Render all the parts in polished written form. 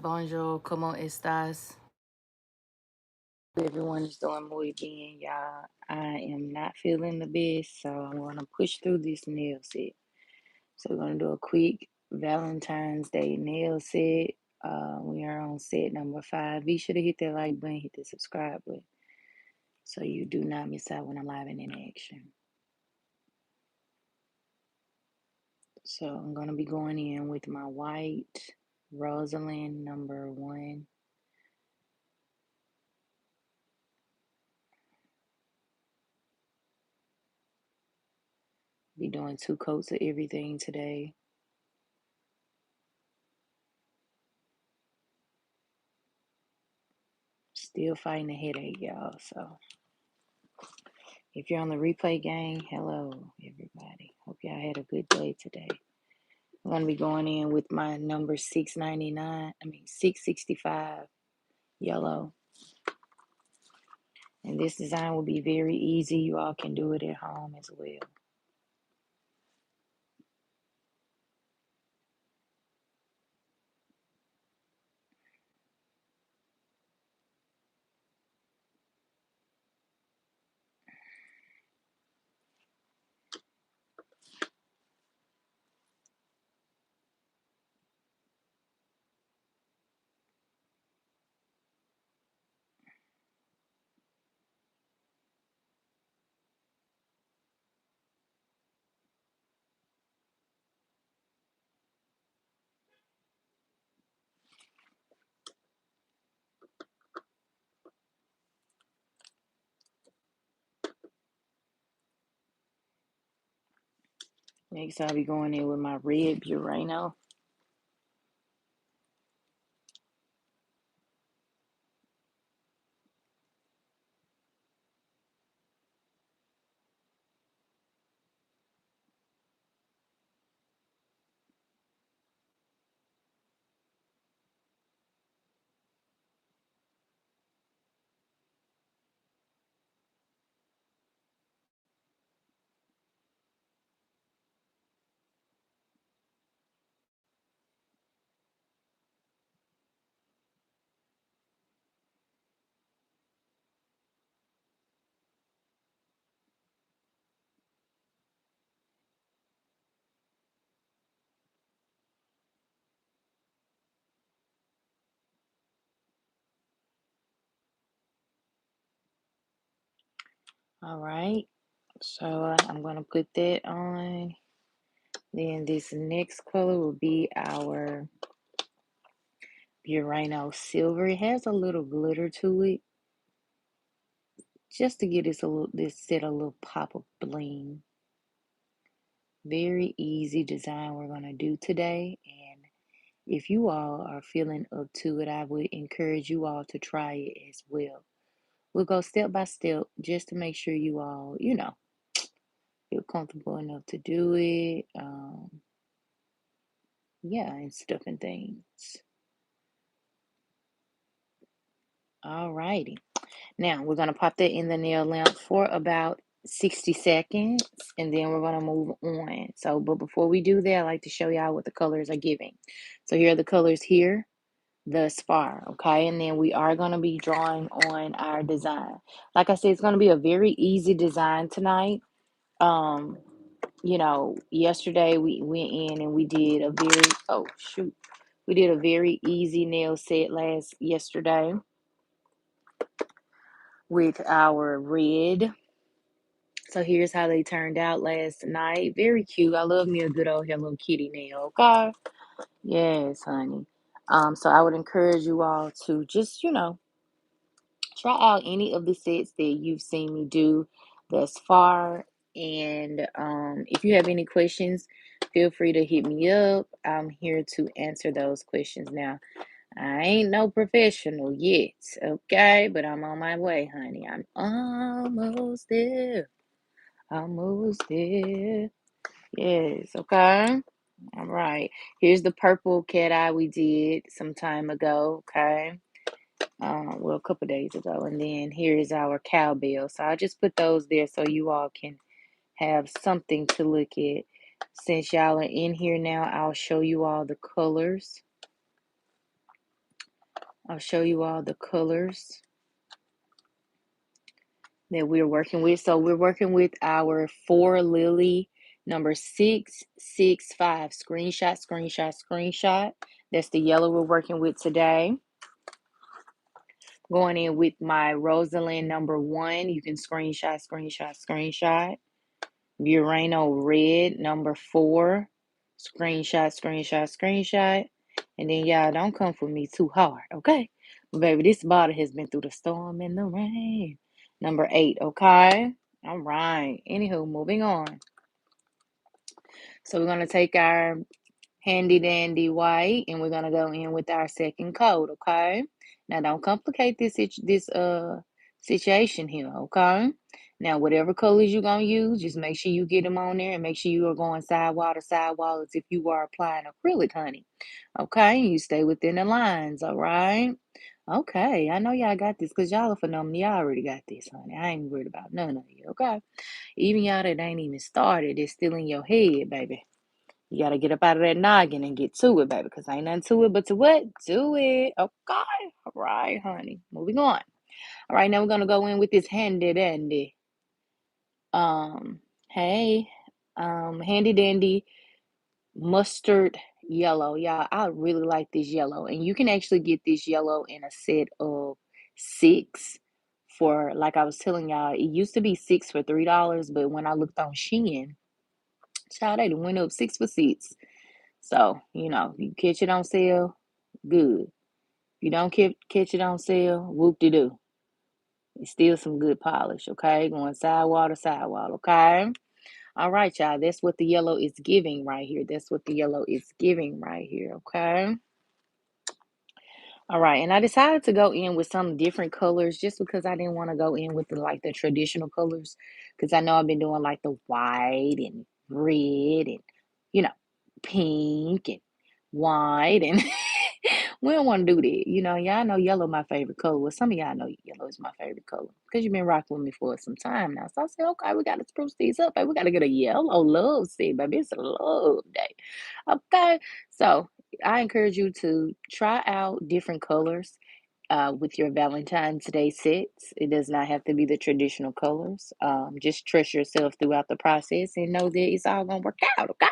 Bonjour, ¿cómo estás? Everyone is doing muy bien, y'all. I am not feeling the best, so I'm gonna push through this nail set. So we're gonna do a quick Valentine's Day nail set. We are on set number 5. Be sure to hit that like button, hit the subscribe button, so you do not miss out when I'm live and in action. So I'm gonna be going in with my white Rosalind number 1. Be doing 2 coats of everything today. Still fighting a headache, y'all. So if you're on the replay gang, hello, everybody. Hope y'all had a good day today. I'm going to be going in with my number 665 yellow. And this design will be very easy. You all can do it at home as well. Next, I'll be going in with my red Burano. All right. So I'm going to put that on. Then this next color will be our Burano Silver. It has a little glitter to it, just to get this set a little pop of bling. Very easy design we're going to do today, and if you all are feeling up to it, I would encourage you all to try it as well. We'll go step by step just to make sure you all, feel comfortable enough to do it. Yeah, and stuff and things. All righty. Now we're gonna pop that in the nail lamp for about 60 seconds, and then we're gonna move on. So, but before we do that, I like to show y'all what the colors are giving. So here are the colors here thus far, okay? And then we are gonna be drawing on our design. Like I said, it's gonna be a very easy design tonight. Um, yesterday we went in and we did a very, oh shoot, we did a very easy nail set yesterday with our red. So here's how they turned out last night. Very cute. I love me a good old Hello Kitty nail. Okay. Yes, honey. So I would encourage you all to just, try out any of the sets that you've seen me do thus far. And if you have any questions, feel free to hit me up. I'm here to answer those questions. Now, I ain't no professional yet, okay? But I'm on my way, honey. I'm almost there. Almost there. Yes, okay. All right. Here's the purple cat eye we did some time ago, okay? Well, a couple days ago. And then here is our cowbell. So I just put those there so you all can have something to look at. Since y'all are in here now, I'll show you all the colors. I'll show you all the colors that we're working with. So we're working with our 4 Lily number 665. Screenshot, screenshot, screenshot. That's the yellow we're working with today. Going in with my Rosalind number 1. You can screenshot, screenshot, screenshot. Urano red number 4. Screenshot, screenshot, screenshot. And then y'all don't come for me too hard, okay? But baby, this bottle has been through the storm and the rain. Number 8, okay? All right. Anywho, moving on. So we're gonna take our handy dandy white and we're gonna go in with our second coat, okay? Now don't complicate this situation here, okay? Now whatever colors you're gonna use, just make sure you get them on there and make sure you are going sidewall to sidewall as if you are applying acrylic, honey. Okay, you stay within the lines, all right? Okay, I know y'all got this because y'all are phenomenal. Y'all already got this, honey. I ain't worried about none of you, okay? Even y'all that ain't even started, it's still in your head, baby. You gotta get up out of that noggin and get to it, baby, because ain't nothing to it but to what? Do it. Okay. All right, honey. Moving on. All right, now we're gonna go in with this handy dandy. Um, hey, handy dandy mustard yellow. Y'all, I really like this yellow. And you can actually get this yellow in a set of 6 for, like I was telling y'all, it used to be 6 for $3, but when I looked on Shein, child, they done went up 6 for 6. So, you catch it on sale, good. If you don't catch it on sale, whoop-de-doo. It's still some good polish, okay? Going sidewall to sidewall, okay? All right, y'all. That's what the yellow is giving right here. That's what the yellow is giving right here, okay? All right, and I decided to go in with some different colors just because I didn't want to go in with the traditional colors because I know I've been doing like the white and red and you know pink and white and we don't want to do that. Y'all know yellow my favorite color. Well, some of y'all know yellow is my favorite color because you've been rocking with me for some time now. So I said, okay, we got to spruce these up. Baby. We got to get a yellow love set, baby. It's a love day. Okay, so I encourage you to try out different colors with your Valentine's Day sets. It does not have to be the traditional colors. Just trust yourself throughout the process and know that it's all going to work out, okay?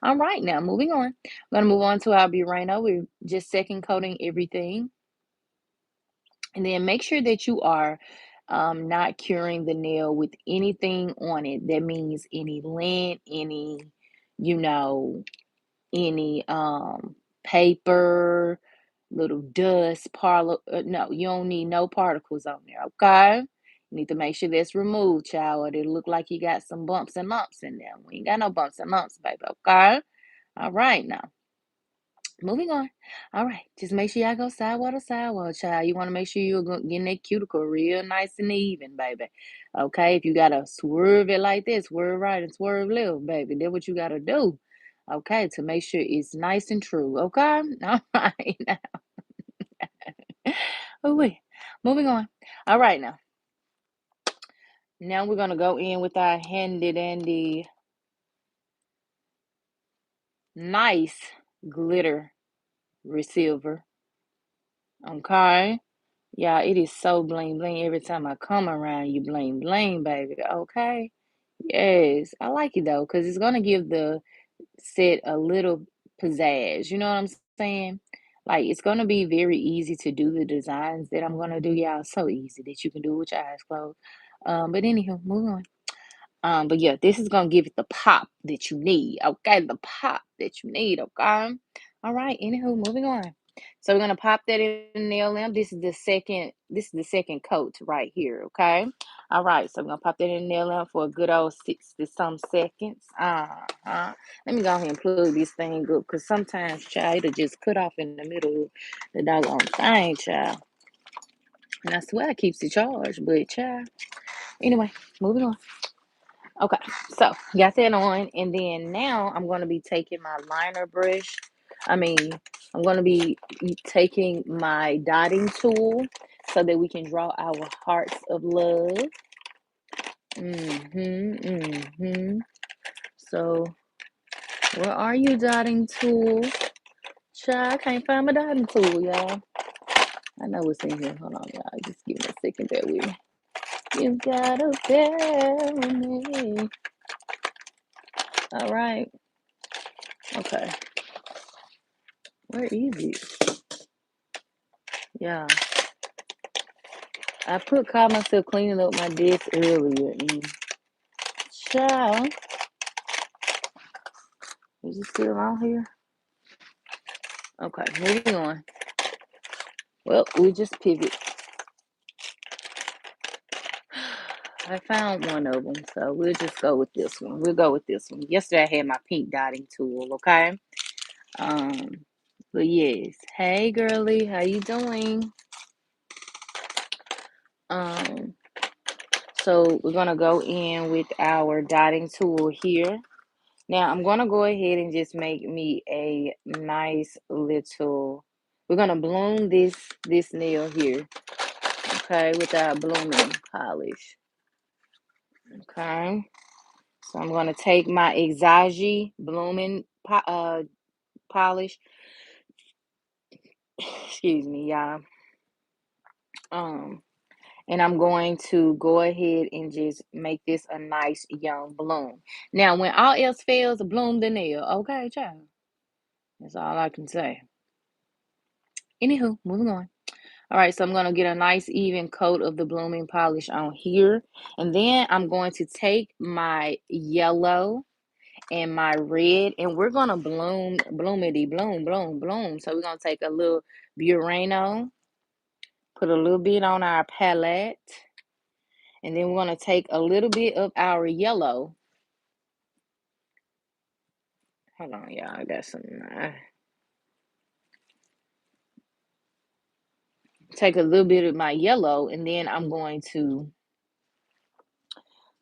All right, now moving on. I'm going to move on to our Burano. We're just second coating everything. And then make sure that you are not curing the nail with anything on it. That means any lint, you know, any paper, little dust, parlor. No, you don't need no particles on there, okay? You need to make sure that's removed, child. It'll look like you got some bumps and lumps in there. We ain't got no bumps and lumps, baby, okay? All right, now. Moving on. All right. Just make sure y'all go sidewall to sidewall, child. You want to make sure you're getting that cuticle real nice and even, baby. Okay. If you got to swerve it like this, swerve right and swerve left, baby. That's what you got to do. Okay. To make sure it's nice and true. Okay. All right. Oh, wait. Moving on. All right. Now we're going to go in with our handy dandy nice glitter receiver. Okay. Yeah, it is so bling bling every time I come around you bling bling, baby. Okay. Yes, I like it though, because it's gonna give the set a little pizzazz. You know what I'm saying? Like it's gonna be very easy to do the designs that I'm gonna do, y'all. So easy that you can do with your eyes closed. But anywho, move on. But yeah, this is gonna give it the pop that you need, okay? The pop that you need, okay? All right, anywho, moving on. So we're gonna pop that in the nail lamp. This is the second coat right here, okay? All right, so we're gonna pop that in the nail lamp for a good old 60 some seconds. Let me go ahead and plug this thing up because sometimes, child, it'll just cut off in the middle of the doggone thing, child. And I swear it keeps it charged, but child. Anyway, moving on. Okay, so got that on, and then now I'm going to be taking my liner brush. I mean, I'm going to be taking my dotting tool so that we can draw our hearts of love. So, where are you, dotting tool? Child, I can't find my dotting tool, y'all. I know what's in here. Hold on, y'all. Just give me a second. Bear with me. You gotta bear with me. All right. Okay. Where is it? Yeah. Caught myself cleaning up my desk earlier. And child, is it still on here? Okay, moving on. Well, we just pivot. I found one of them, so we'll just go with this one. We'll go with this one. Yesterday I had my pink dotting tool, okay? Um, but yes. Hey girly, how you doing? Um, so we're gonna go in with our dotting tool here. Now I'm gonna go ahead and just make me a nice little, we're gonna bloom this nail here, okay, with our blooming polish. Okay. So I'm gonna take my Exagi blooming polish. Excuse me, y'all. Um, and I'm going to go ahead and just make this a nice young bloom. Now, when all else fails, bloom the nail. Okay, child. That's all I can say. Anywho, moving on. All right, so I'm going to get a nice even coat of the blooming polish on here. And then I'm going to take my yellow and my red, and we're going to bloomity, bloom, bloom, bloom. So we're going to take a little Burano, put a little bit on our palette, and then we're going to take a little bit of our yellow. Hold on, y'all. I got some. Take a little bit of my yellow, and then I'm going to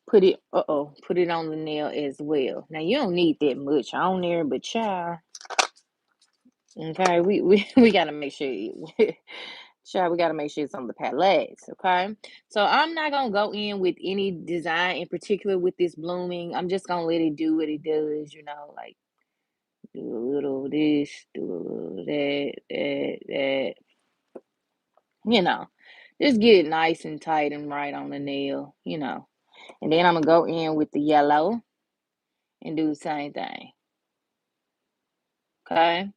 put it. Put it on the nail as well. Now you don't need that much on there, but child. Okay, we gotta make sure. Child, we gotta make sure it's on the palettes. Okay, so I'm not gonna go in with any design in particular with this blooming. I'm just gonna let it do what it does. Like do a little this, do a little that. Just get it nice and tight and right on the nail. And then I'm gonna go in with the yellow and do the same thing. Okay,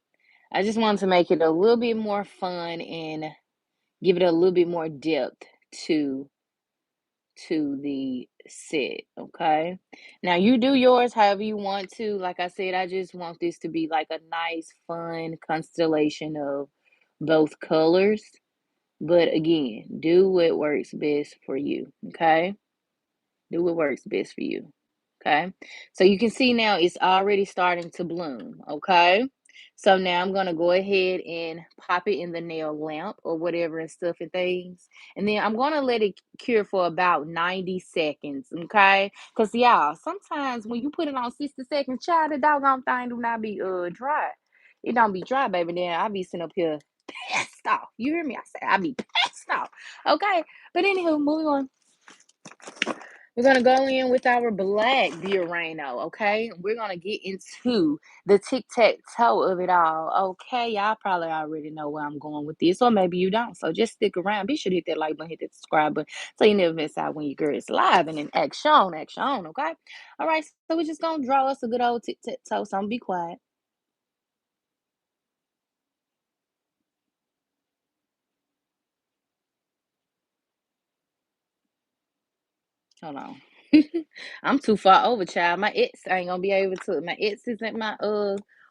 I just wanted to make it a little bit more fun and give it a little bit more depth to the set. Okay, now you do yours however you want to. Like I said, I just want this to be like a nice fun constellation of both colors, but again, do what works best for you. Okay, do what works best for you. Okay, so you can see now it's already starting to bloom. Okay, so now I'm going to go ahead and pop it in the nail lamp or whatever and stuff and things, and then I'm going to let it cure for about 90 seconds. Okay, because y'all, sometimes when you put it on 60 seconds, child, the doggone thing do not be dry. It don't be dry, baby. Then I be sitting up here pissed off. You hear me? I said I be pissed off. Okay, but anywho, moving on. We're going to go in with our black Burano, okay? We're going to get into the tic-tac-toe of it all, okay? Y'all probably already know where I'm going with this, or maybe you don't. So just stick around. Be sure to hit that like button, hit that subscribe button, so you never miss out when your girl is live and in action, okay? All right, so we're just going to draw us a good old tic-tac-toe, so I'm going to be quiet. Hold on. I'm too far over, child. My exes and my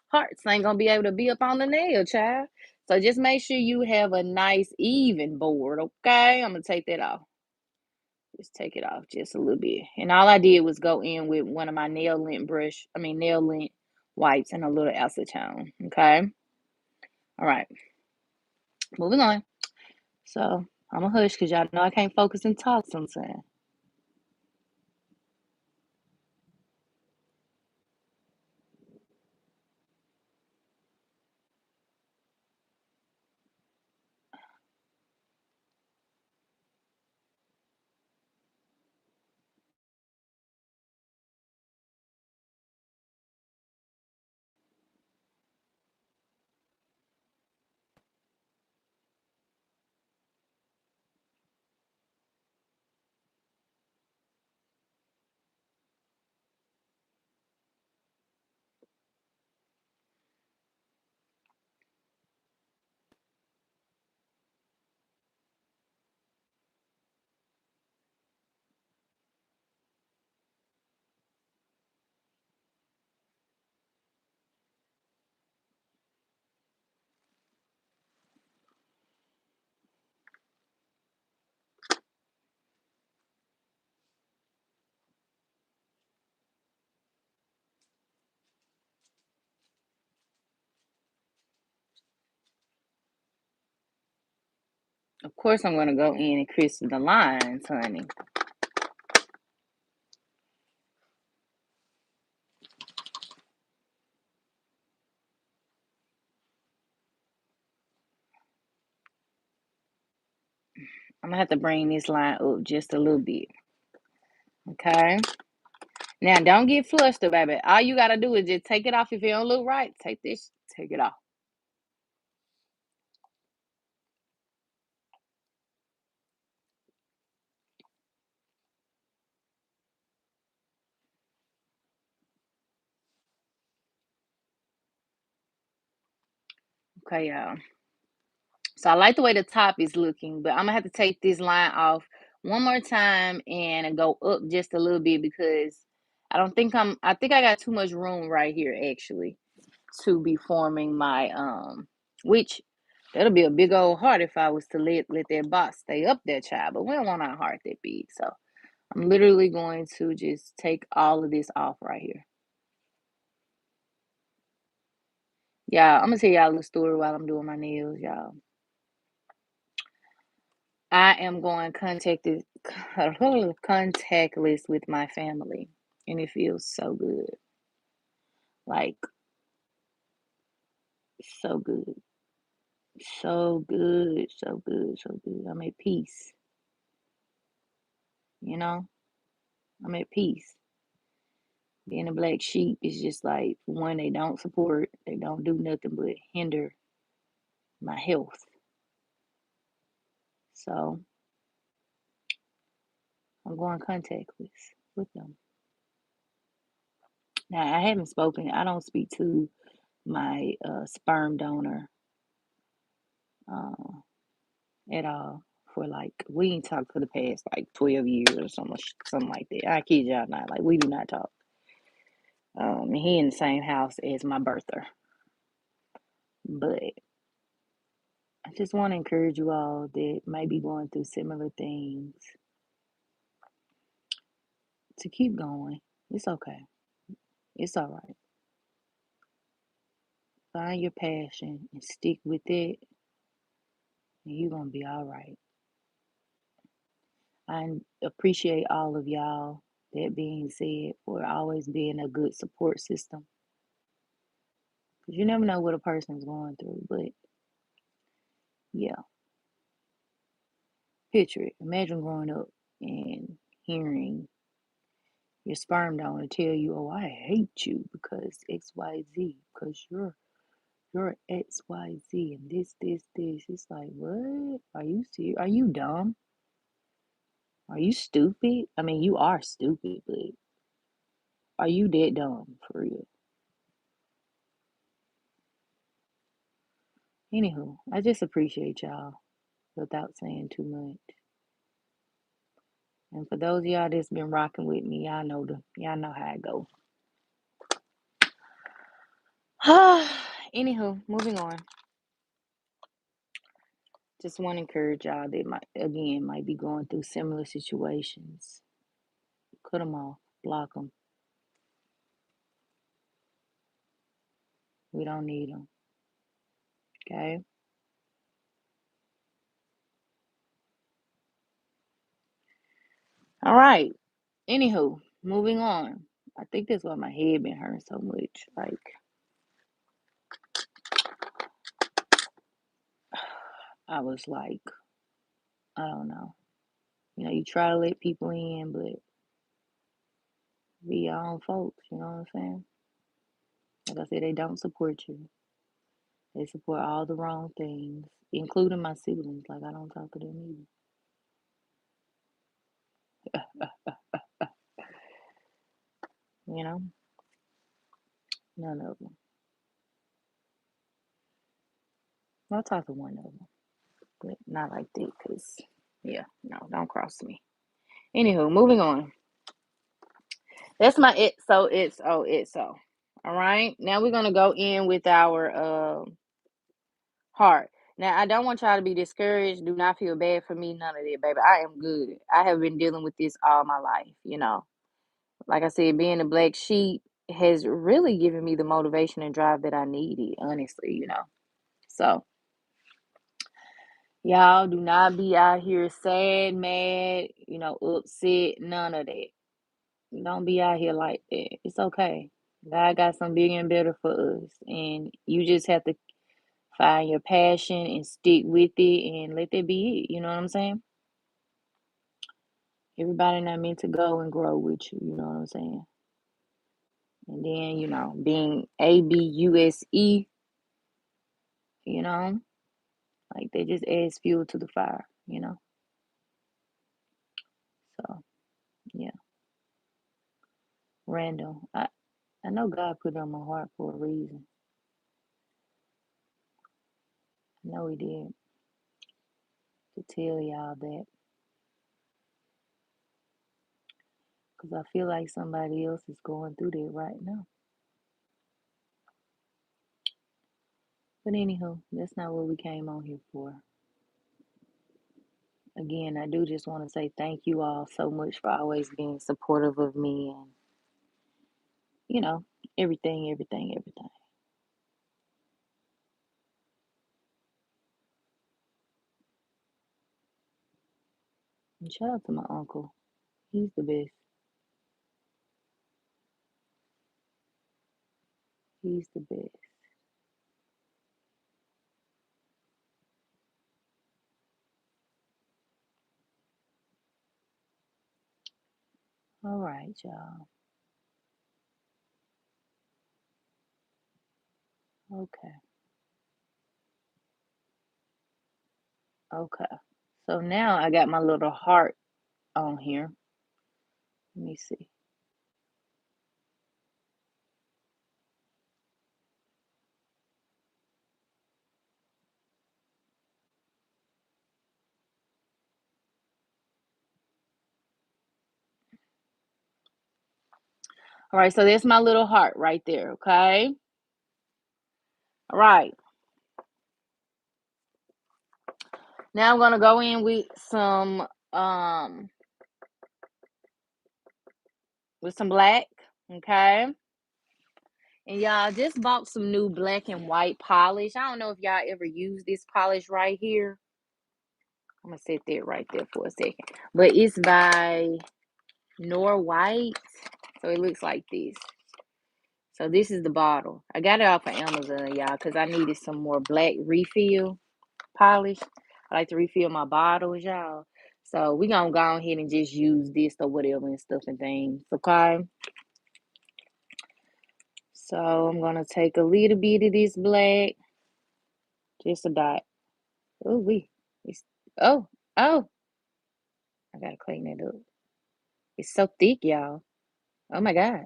hearts ain't gonna be able to be up on the nail, child. So just make sure you have a nice even board, okay? I'm gonna take that off. Just take it off just a little bit. And all I did was go in with one of my nail lint wipes and a little acetone. Okay. All right. Moving on. So I'm a hush because y'all know I can't focus and talk sometimes. Of course, I'm gonna go in and crisp the lines, honey. I'm gonna have to bring this line up just a little bit. Okay. Now, don't get flustered, baby. All you gotta do is just take it off if it don't look right. Take it off. Okay, y'all. So I like the way the top is looking, but I'm gonna have to take this line off one more time and go up just a little bit because I think I got too much room right here actually to be forming my which that'll be a big old heart if I was to let that box stay up there, child. But we don't want our heart that big. So I'm literally going to just take all of this off right here. Yeah, I'm gonna tell y'all a little story while I'm doing my nails, y'all. I am going contactless with my family, and it feels so good. Like, so good. So good, so good, so good. I'm at peace, you know? I'm at peace. Being a black sheep is just like, one, they don't support, they don't do nothing but hinder my health. So I'm going contactless with them. Now, I don't speak to my sperm donor uh, at all for like we ain't talked for the past like 12 years or something like that. I kid y'all not. Like we do not talk. He in the same house as my birther. But I just want to encourage you all that may be going through similar things to keep going. It's okay. It's all right. Find your passion and stick with it, and you're gonna be all right. I appreciate all of y'all. That being said, for always being a good support system. Because you never know what a person's going through. But yeah, picture it. Imagine growing up and hearing your sperm donor tell you, "Oh, I hate you because XYZ, because you're XYZ and this." It's like, what? Are you serious? Are you dumb? Are you stupid? I mean, you are stupid, but are you that dumb for real? Anywho, I just appreciate y'all without saying too much. And for those of y'all that's been rocking with me, y'all know how it go. Anywho, moving on. Just want to encourage y'all that might be going through similar situations. Cut them off, block them. We don't need them. Okay. All right. Anywho, moving on. I think that's why my head been hurting so much. Like I was like, I don't know. You know, you try to let people in, but be your own folks. You know what I'm saying? Like I said, they don't support you. They support all the wrong things, including my siblings. Like I don't talk to them either. You know, none of them. I'll talk to one of them, but not like that. Cause yeah, no, don't cross me. Anywho, moving on. That's my it. So it's oh it's so. All right. Now we're gonna go in with our heart. Now I don't want y'all to be discouraged. Do not feel bad for me. None of that, baby. I am good. I have been dealing with this all my life. You know, like I said, being a black sheep has really given me the motivation and drive that I needed. Honestly, you know. So Y'all do not be out here sad, mad, upset, none of that. Don't be out here like that. It's okay. God got something bigger and better for us. And you just have to find your passion and stick with it and let that be it. You know what I'm saying? Everybody not meant to go and grow with you. You know what I'm saying? And then, being ABUSE, you know, like they just adds fuel to the fire. So, yeah, random. I know God put it on my heart for a reason. I know He did to tell y'all that because I feel like somebody else is going through that right now. But anywho, that's not what we came on here for. Again, I do just want to say thank you all so much for always being supportive of me and, you know, everything, everything, everything. And shout out to my uncle. He's the best. He's the best. All right, y'all. Okay. Okay. So now I got my little heart on here. Let me see. All right, so there's my little heart right there, okay? All right. Now I'm gonna go in um with some black, okay? And y'all just bought some new black and white polish. I don't know if y'all ever use this polish right here. I'm gonna set that right there for a second. But it's by Nor White. So it looks like this. So this is the bottle. I got it off of Amazon, y'all, because I needed some more black refill polish. I like to refill my bottles, y'all. So we gonna go ahead and just use this or whatever and stuff and things. Okay. So I'm gonna take a little bit of this black, just a dot. Oh we. It's oh oh. I gotta clean that up. It's so thick, y'all. Oh my god.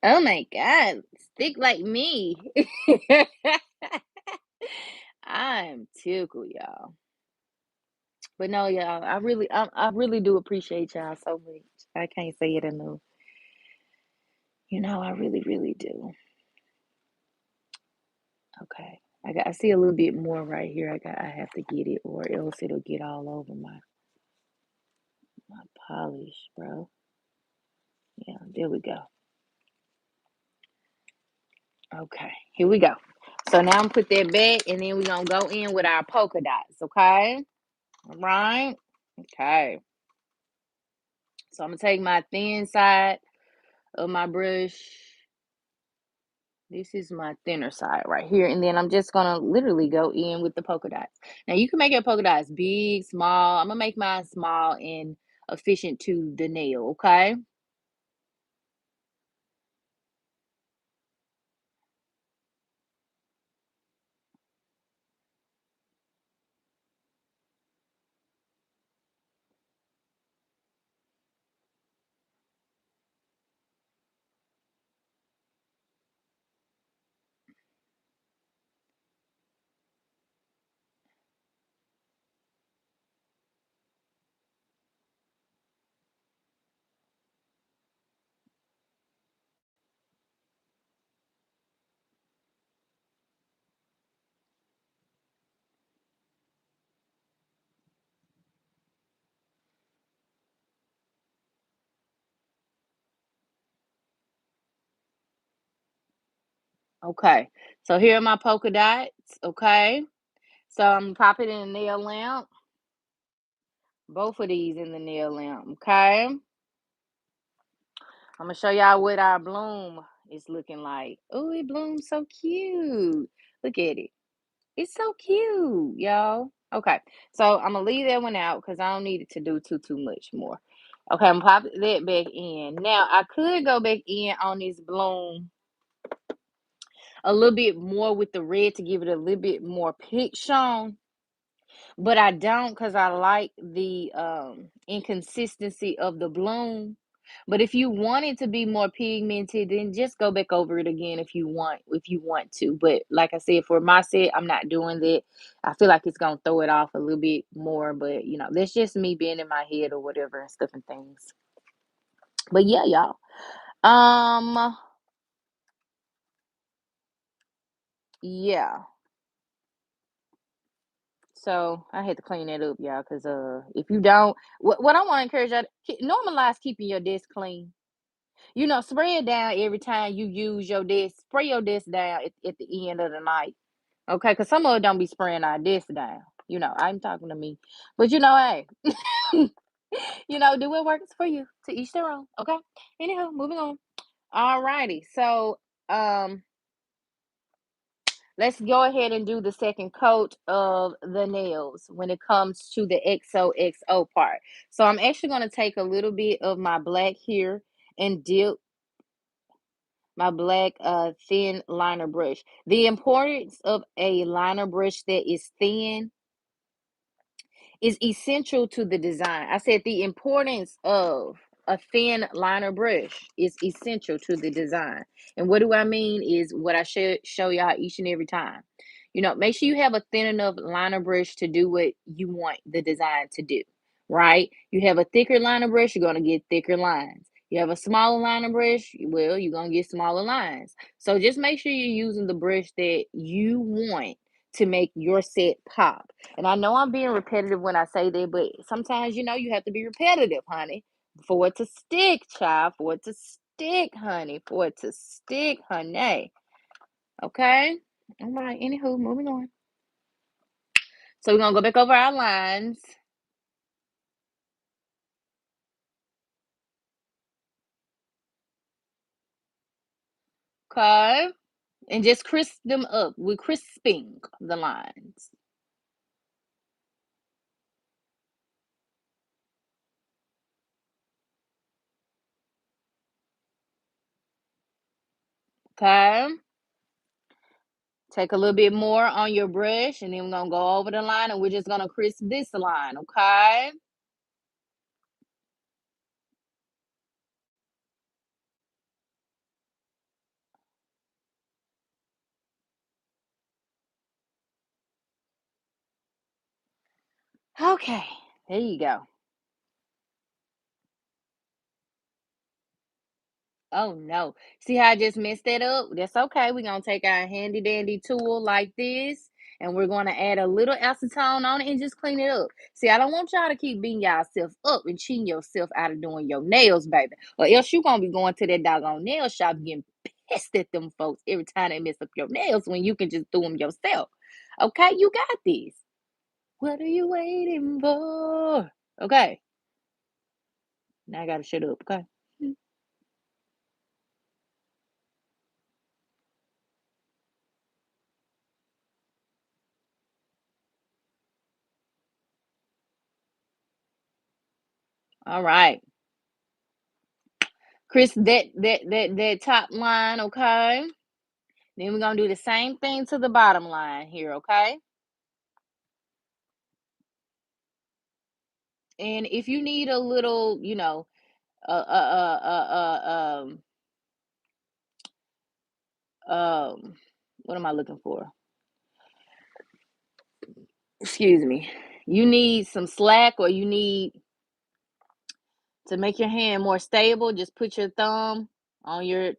Oh my god. It's thick like me. I'm tickled, y'all. But no, y'all, I really do appreciate y'all so much. I can't say it enough. I really, really do. Okay. I see a little bit more right here. I have to get it or else it'll get all over my polish, bro. Yeah, there we go. Okay, here we go. So now I'm put that back and then we're gonna go in with our polka dots, okay? All right. Okay. So I'm gonna take my thin side of my brush. This is my thinner side right here. And then I'm just gonna literally go in with the polka dots. Now you can make your polka dots big, small. I'm gonna make mine small and efficient to the nail, okay? Okay. So here are my polka dots, okay? So I'm gonna pop it in the nail lamp. Both of these in the nail lamp, okay? I'm gonna show y'all what our bloom is looking like. Oh, it blooms so cute. Look at it. It's so cute, y'all. Okay, so I'm gonna leave that one out because I don't need it to do too much more. Okay, I'm gonna pop that back in. Now I could go back in on this bloom a little bit more with the red to give it a little bit more pitch on. But I don't because I like the inconsistency of the bloom. But if you want it to be more pigmented, then just go back over it again if you want to. But like I said, for my set, I'm not doing that. I feel like it's gonna throw it off a little bit more, but that's just me being in my head or whatever and stuff and things. But yeah, y'all. Um, yeah. So I had to clean that up, y'all, because if you don't, what I want to encourage y'all, normalize keeping your desk clean. Spray it down every time you use your desk. Spray your desk down at the end of the night. Okay, because some of it don't be spraying our desk down. I'm talking to me. But hey, do what works for you. To each their own. Okay. Anyhow, moving on. All righty. So let's go ahead and do the second coat of the nails when it comes to the XOXO part. So I'm actually going to take a little bit of my black here and dip my black thin liner brush. The importance of a liner brush that is thin is essential to the design. I said the importance of a thin liner brush is essential to the design. And what do I mean is what I should show y'all each and every time. Make sure you have a thin enough liner brush to do what you want the design to do, right? You have a thicker liner brush, you're going to get thicker lines. You have a smaller liner brush, well, you're going to get smaller lines. So just make sure you're using the brush that you want to make your set pop. And I know I'm being repetitive when I say that, but sometimes you have to be repetitive, honey, for it to stick, child, for it to stick, honey, for it to stick, honey. Okay? All right, anywho, moving on. So we're gonna go back over our lines. Okay. And just crisp them up. We're crisping the lines. Okay. Take a little bit more on your brush, and then we're gonna go over the line, and we're just gonna crisp this line, okay? Okay, there you go. Oh no. See how I just messed that up? That's okay. We're gonna take our handy dandy tool like this, and we're gonna add a little acetone on it and just clean it up. See, I don't want y'all to keep beating yourself up and cheating yourself out of doing your nails, baby. Or else you're gonna be going to that doggone nail shop getting pissed at them folks every time they mess up your nails when you can just do them yourself. Okay, you got this. What are you waiting for? Okay. Now I gotta shut up, okay? All right. Chris, that top line, okay? Then we're gonna do the same thing to the bottom line here, okay? And if you need a little, uh, what am I looking for? Excuse me. You need some slack, or you need to make your hand more stable. Just put your thumb on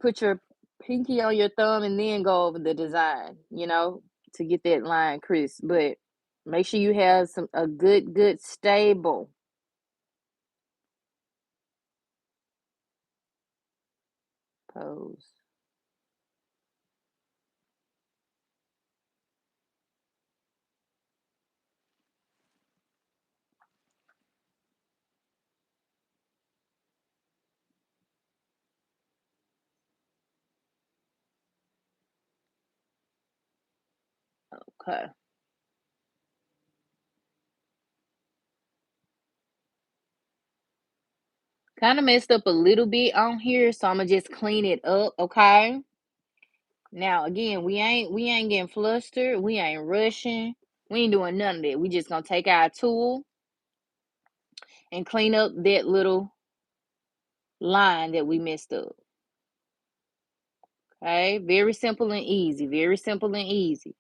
put your pinky on your thumb and then go over the design, to get that line crisp. But make sure you have a good stable pose. Okay. Kind of messed up a little bit on here, so I'm gonna just clean it up, okay? Now again, we ain't getting flustered, we ain't rushing, we ain't doing none of that. We just gonna take our tool and clean up that little line that we messed up. Okay, very simple and easy. Very simple and easy.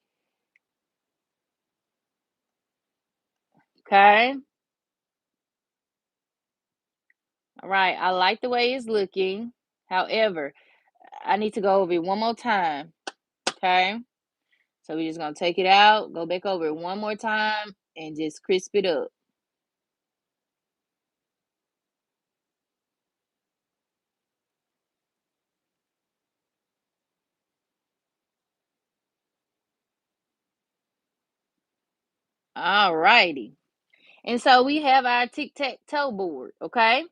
Okay. All right. I like the way it's looking. However, I need to go over it one more time. Okay. So we're just gonna take it out, go back over it one more time, and just crisp it up. All righty. And so we have our tic-tac-toe board, okay?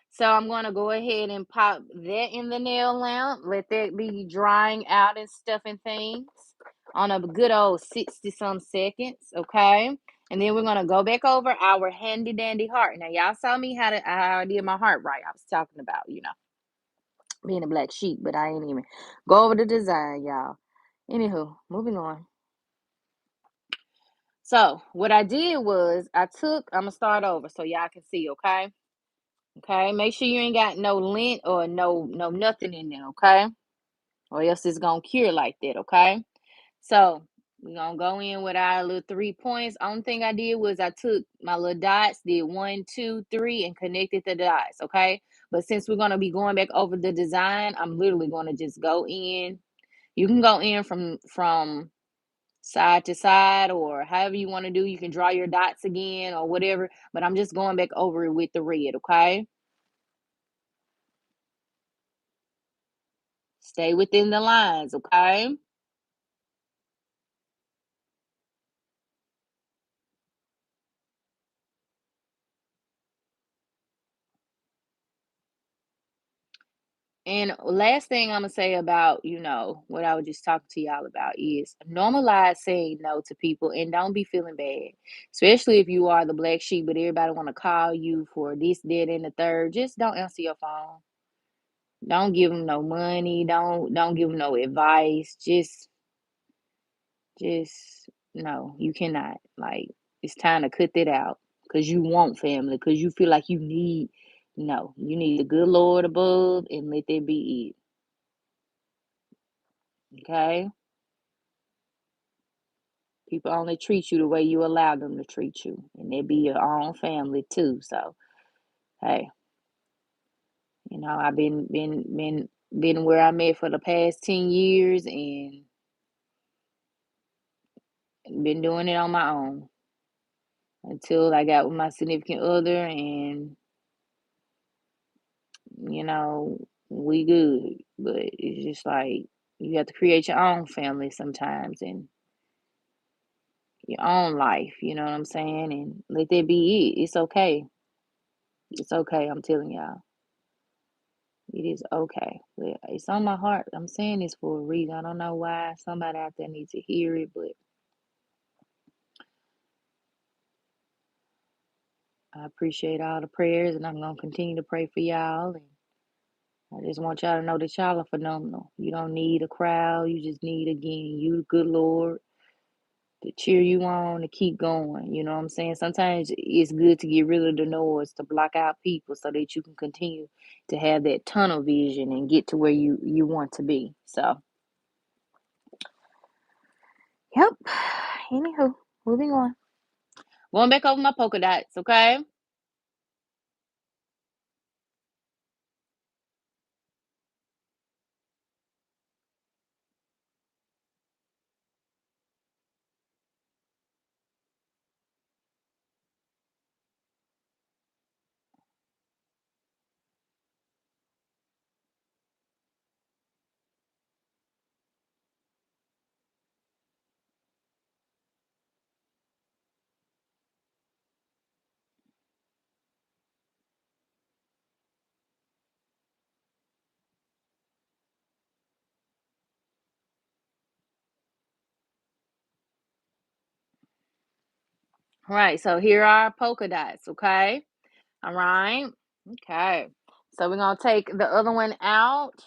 So I'm going to go ahead and pop that in the nail lamp. Let that be drying out and stuff and things on a good old 60 some seconds, okay? And then we're going to go back over our handy dandy heart. Now, y'all saw me how I did my heart right. I was talking about, being a black sheep, but I ain't even go over the design, y'all. Anywho, moving on. So what I did was I'm gonna start over so y'all can see, okay? Okay, make sure you ain't got no lint or no nothing in there, okay? Or else it's gonna cure like that, okay? So we're gonna go in with our little 3 points. Only thing I did was I took my little dots, did 1, 2, 3, and connected the dots, okay? But since we're gonna be going back over the design, I'm literally gonna just go in. You can go in from side to side or however you want to do. You can draw your dots again or whatever, but I'm just going back over it with the red, okay? Stay within the lines, okay? And last thing I'm gonna say about, what I was just talking to y'all about is normalize saying no to people and don't be feeling bad. Especially if you are the black sheep, but everybody wanna call you for this, that, and the third. Just don't answer your phone. Don't give them no money. Don't give them no advice. Just no, you cannot. Like, it's time to cut that out because you want family, because you feel like you need. No, you need the good Lord above and let that be it. Okay? People only treat you the way you allow them to treat you, and they be your own family too. So, hey, I've been where I'm at for the past 10 years, and been doing it on my own until I got with my significant other, and you know, we good. But it's just like you have to create your own family sometimes and your own life, you know what I'm saying? And let that be it. It's okay. It's okay. I'm telling y'all. It is okay. But it's on my heart. I'm saying this for a reason. I don't know why somebody out there needs to hear it, but I appreciate all the prayers and I'm gonna continue to pray for y'all, and I just want y'all to know that y'all are phenomenal. You don't need a crowd, you just need again you, the good Lord, to cheer you on to keep going. You know what I'm saying? Sometimes it's good to get rid of the noise to block out people so that you can continue to have that tunnel vision and get to where you want to be. So, yep. Anywho, moving on. Going back over my polka dots, okay? All right, so here are polka dots, okay? All right. Okay. So we're gonna take the other one out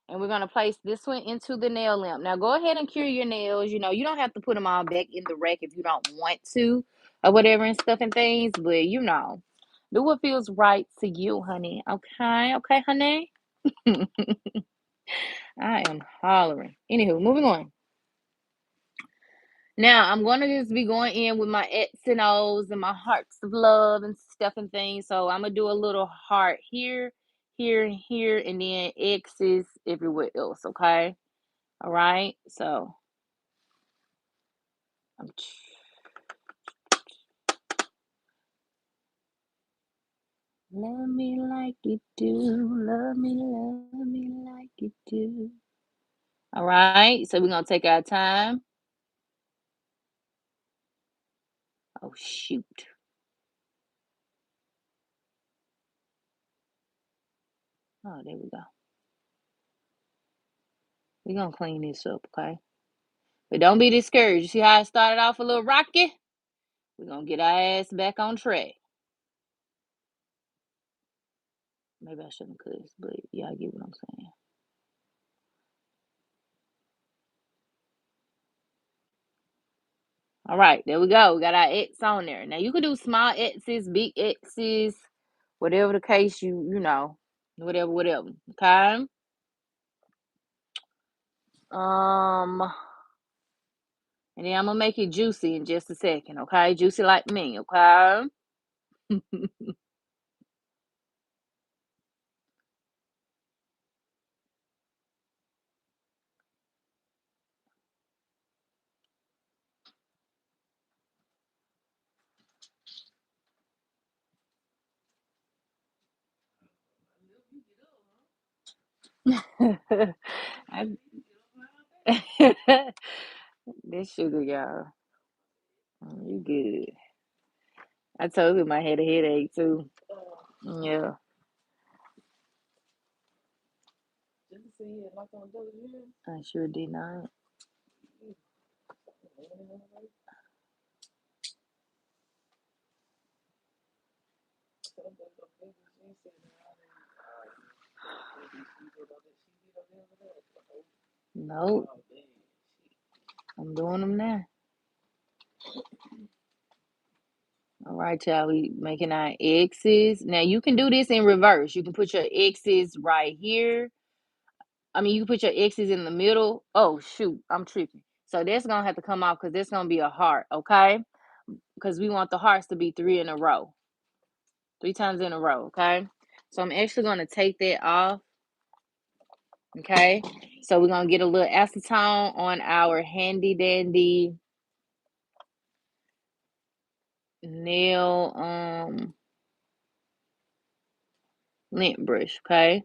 and we're gonna place this one into the nail lamp. Now go ahead and cure your nails. You know, you don't have to put them all back in the rack if you don't want to or whatever and stuff and things, but you know, do what feels right to you, honey. Okay, okay, honey. I am hollering. Anywho, moving on. Now I'm gonna just be going in with my X's and O's and my hearts of love and stuff and things. So I'm gonna do a little heart here, here, and here, and then X's everywhere else. Okay. All right. So I'm love me like you do, love me like you do. All right. So we're gonna take our time. Oh shoot. Oh, there we go. We're gonna clean this up, okay? But don't be discouraged. You see how it started off a little rocky? We're gonna get our ass back on track. Maybe I shouldn't cuss, but yeah, I get what I'm saying. All right, there we go. We got our X on there. Now you can do small X's, big X's, whatever the case you know, whatever. Okay. Um, and then I'm gonna make it juicy in just a second. Okay, juicy like me. Okay. I, this sugar, y'all. You good. I told him I had a headache too. Yeah. I sure did not. Nope. I'm doing them now. All right, y'all. We making our X's. Now you can do this in reverse. You can put your X's right here. I mean, you can put your X's in the middle. Oh shoot, I'm tripping. So that's gonna have to come off because that's gonna be a heart, okay? Because we want the hearts to be three in a row, 3 times in a row, okay? So I'm actually gonna take that off, okay? So we're gonna get a little acetone on our handy dandy nail lint brush, okay?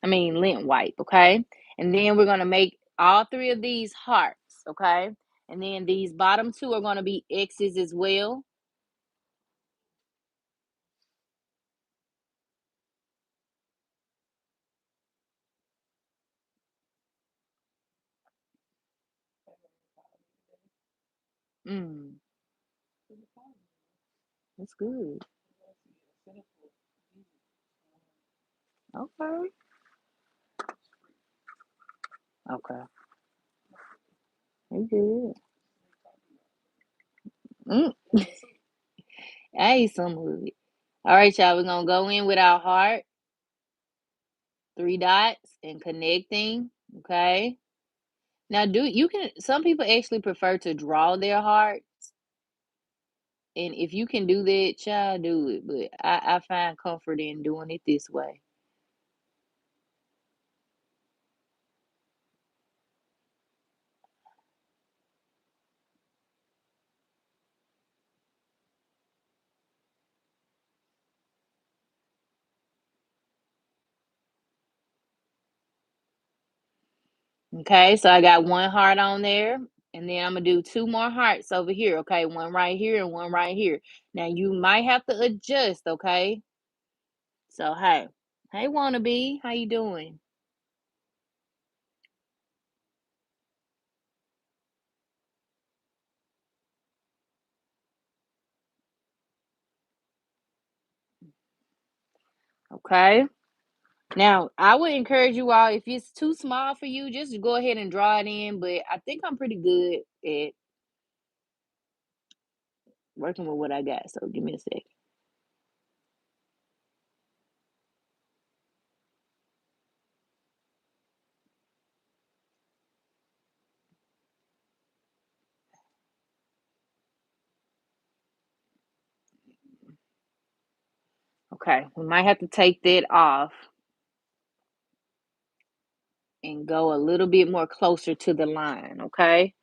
I mean lint wipe, okay? And then we're gonna make all three of these hearts, okay? And then these bottom two are gonna be X's as well. Mm, that's good. Okay. Okay. You good. Mm, I ate some of it. All right, y'all. We're gonna go in with our heart, 3 dots, and connecting. Okay. Now, do you can some people actually prefer to draw their heart, and if you can do that, child, do it. But I find comfort in doing it this way. Okay, so I got one heart on there, and then I'm gonna do two more hearts over here. Okay, one right here and one right here. Now you might have to adjust. Okay, so hey, wannabe, how you doing? Okay. Now, I would encourage you all, if it's too small for you, just go ahead and draw it in. But I think I'm pretty good at working with what I got. So give me a sec. Okay, we might have to take that off and go a little bit more closer to the line. Okay.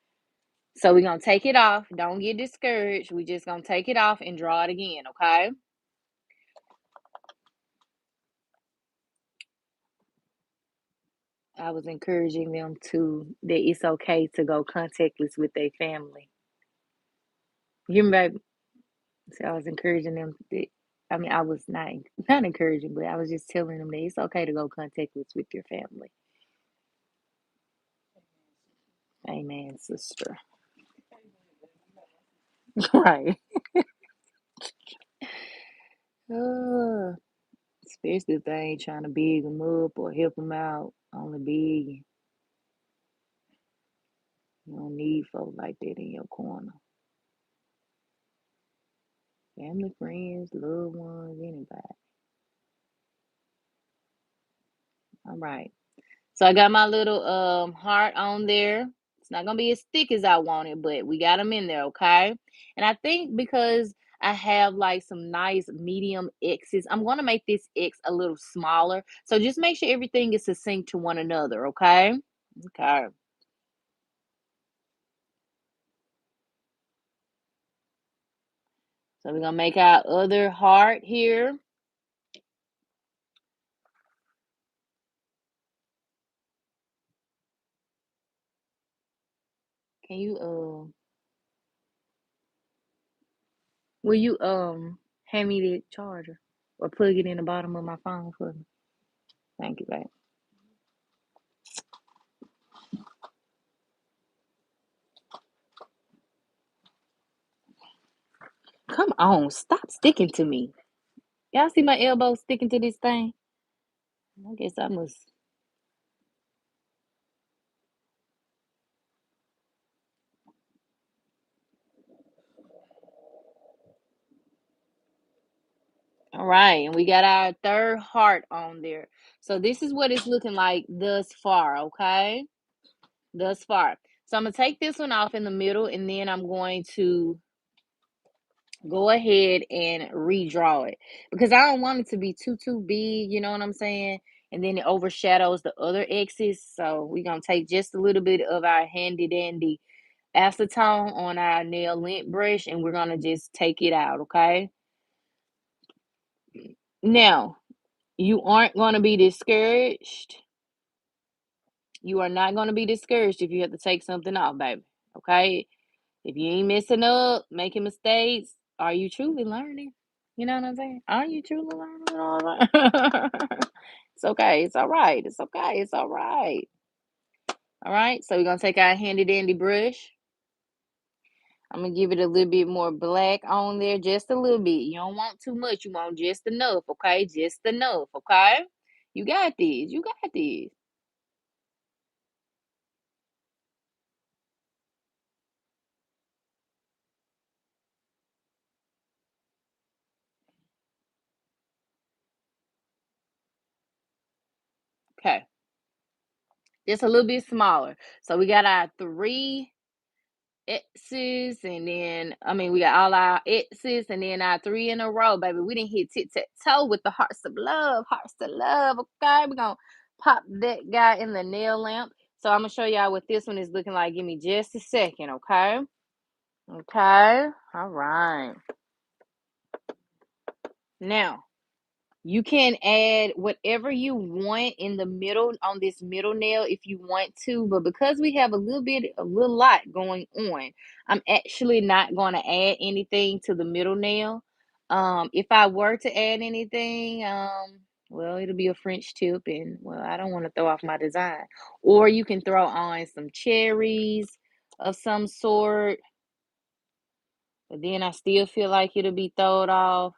So we're gonna take it off. Don't get discouraged. We just gonna take it off and draw it again. Okay. I was encouraging them to that it's okay to go contactless with their family. You remember? So I was encouraging them that, I mean, I was not encouraging, but I was just telling them that it's okay to go contactless with your family. Amen, sister. Right. Uh, especially if they ain't trying to big them up or help them out. Only big. You don't need folks like that in your corner. Family, friends, loved ones, anybody. All right. So I got my little heart on there. It's not gonna be as thick as I want it, but we got them in there, okay? And I think because I have like some nice medium X's, I'm gonna make this X a little smaller. So just make sure everything is succinct to one another, okay? Okay. So we're gonna make our other heart here. Can you will you hand me the charger or plug it in the bottom of my phone for me? Thank you, babe. Come on, stop sticking to me. Y'all see my elbow sticking to this thing? I guess I must. All right, and we got our third heart on there. So this is what it's looking like thus far, okay? Thus far. So I'm gonna take this one off in the middle, and then I'm going to go ahead and redraw it because I don't want it to be too big. You know what I'm saying? And then it overshadows the other X's. So we're gonna take just a little bit of our handy dandy acetone on our nail lint brush, and we're gonna just take it out, okay? Now, you aren't gonna be discouraged. You are not gonna be discouraged if you have to take something off, baby. Okay? If you ain't messing up, making mistakes, are you truly learning? You know what I'm saying? Are you truly learning? All right. It's okay. It's all right. It's okay. It's all right. All right. So we're gonna take our handy dandy brush. I'm gonna give it a little bit more black on there, just a little bit. You don't want too much. You want just enough, okay? Just enough, okay? You got this. You got this. Okay, just a little bit smaller. So we got our three X's, and then I mean we got all our X's, and then our three in a row, baby. We didn't hit tic-tac-toe with the hearts of love, hearts of love. Okay, we're gonna pop that guy in the nail lamp. So I'm gonna show y'all what this one is looking like. Give me just a second, okay? Okay, all right. Now, you can add whatever you want in the middle on this middle nail if you want to, but because we have a little lot going on, I'm actually not going to add anything to the middle nail. If I were to add anything, well, it'll be a French tip, and well, I don't want to throw off my design. Or you can throw on some cherries of some sort, but then I still feel like it'll be thrown off,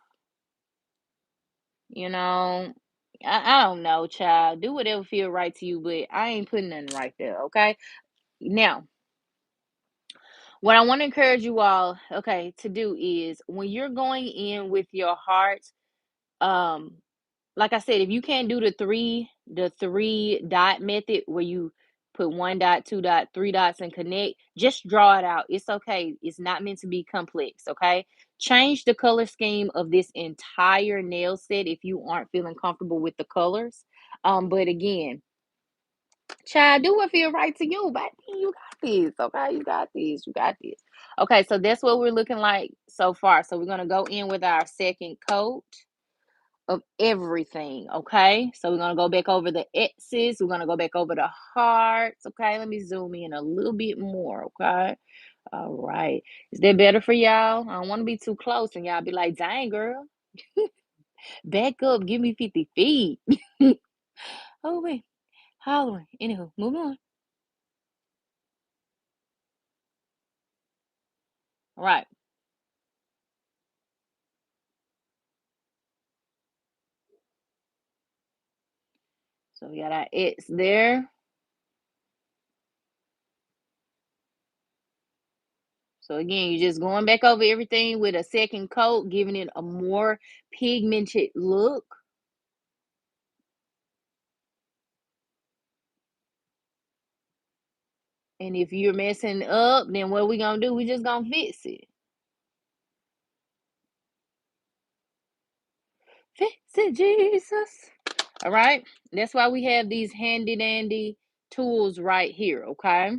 you know. I don't know, child. Do whatever feel right to you, but I ain't putting nothing right there, okay? Now, what I want to encourage you all, okay, to do is when you're going in with your heart, um, like I said, if you can't do the three dot method where you put one dot, two dot, three dots and connect, just draw it out. It's okay. It's not meant to be complex. Okay. Change the color scheme of this entire nail set if you aren't feeling comfortable with the colors. But again, child, do what feel right to you, but you got this. Okay. You got this. You got this. Okay, so that's what we're looking like so far. So we're gonna go in with our second coat of everything. Okay, so we're gonna go back over the X's, we're gonna go back over the hearts. Okay, let me zoom in a little bit more. Okay, all right, is that better for y'all? I don't want to be too close and y'all be like, dang girl, back up, give me 50 feet. Oh wait, hollering. Anywho, move on. All right, so we got our X there. So again, you're just going back over everything with a second coat, giving it a more pigmented look. And if you're messing up, then what we gonna do? We just gonna fix it. Fix it, Jesus. All right. That's why we have these handy dandy tools right here. Okay.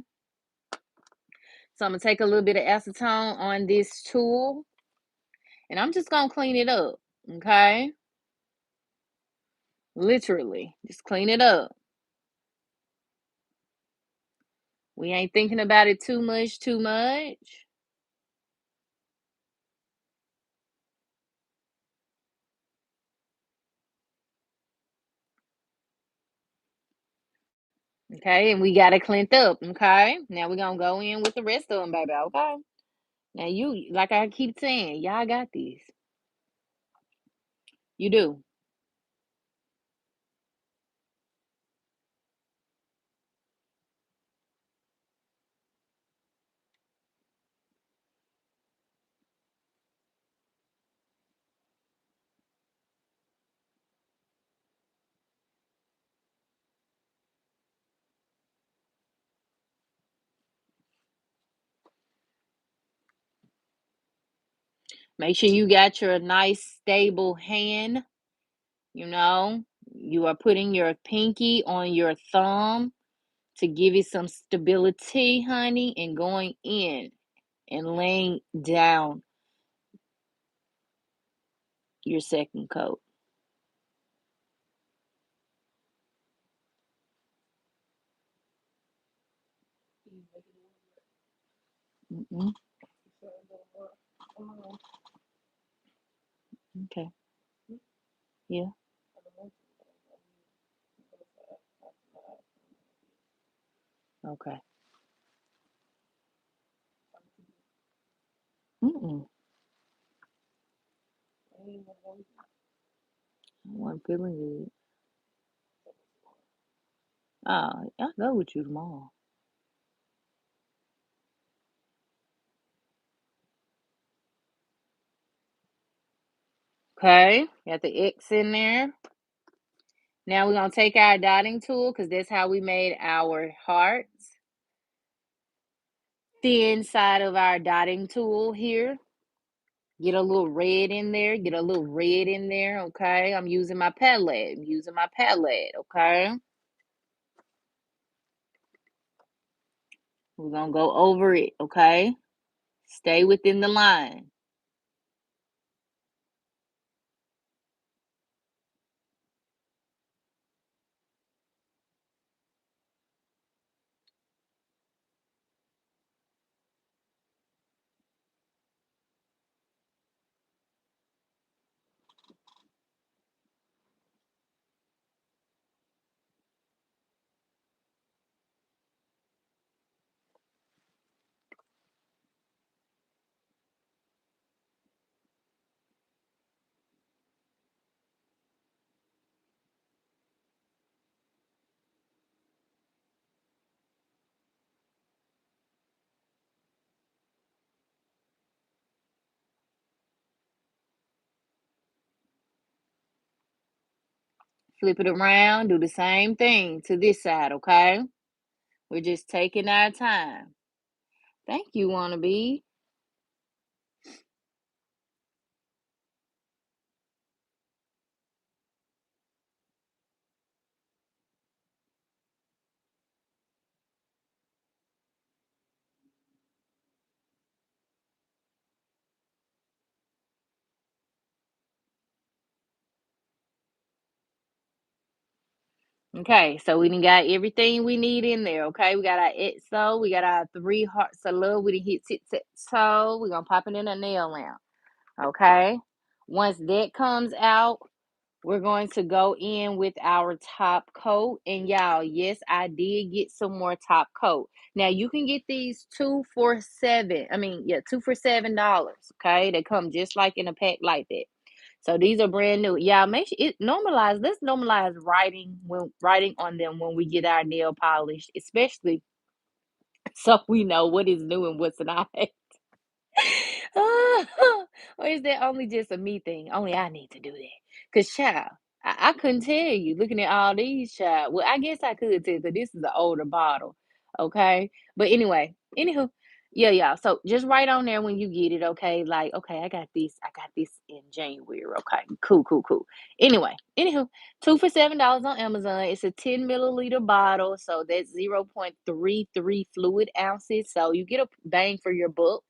So I'm gonna take a little bit of acetone on this tool and I'm just gonna clean it up. Okay. Literally, just clean it up. We ain't thinking about it too much, too much. Okay, and we got it cleaned up. Okay, now we're gonna go in with the rest of them, baby. Okay, now you, like I keep saying, y'all got this. You do. Make sure you got your nice stable hand. You know, you are putting your pinky on your thumb to give it some stability, honey, and going in and laying down your second coat. Mm-mm. Okay. Yeah. Okay. Mm-mm. I wasn't feeling good. I'll go with you tomorrow. Okay. Got the X in there. Now we're going to take our dotting tool because that's how we made our hearts. Thin side of our dotting tool here. Get a little red in there. Get a little red in there. Okay. I'm using my palette. I'm using my palette. Okay. We're going to go over it. Okay. Stay within the line. Flip it around, do the same thing to this side, okay? We're just taking our time. Thank you, wannabe. Okay, so we done got everything we need in there, okay? We got our XO, we got our three hearts of love, we done hit tic-tac-toe, we're gonna pop it in a nail lamp, okay? Once that comes out, we're going to go in with our top coat. And y'all, yes, I did get some more top coat. Now you can get these two for seven. I mean, yeah, two for $7. Okay, they come just like in a pack like that. So these are brand new. Y'all make sure it normalize. Let's normalize writing on them when we get our nail polished, especially so we know what is new and what's not. Or is that only just a me thing? Only I need to do that. Cause child, I couldn't tell you looking at all these child. Well, I guess I could tell because this is an older bottle. Okay. But anyway, anywho, yeah, yeah. So just write on there when you get it, okay? Like, okay, I got this in January. Okay. Cool, cool, cool. Anyway, anywho, two for $7 on Amazon. It's a 10 milliliter bottle. So that's 0.33 fluid ounces. So you get a bang for your buck.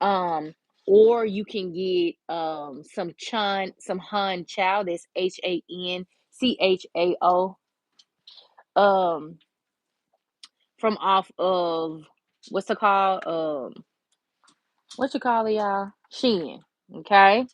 Um, or you can get some Han Chow, that's HANCHAO, um from off of what's it called? What you call it, y'all? Shein. Okay.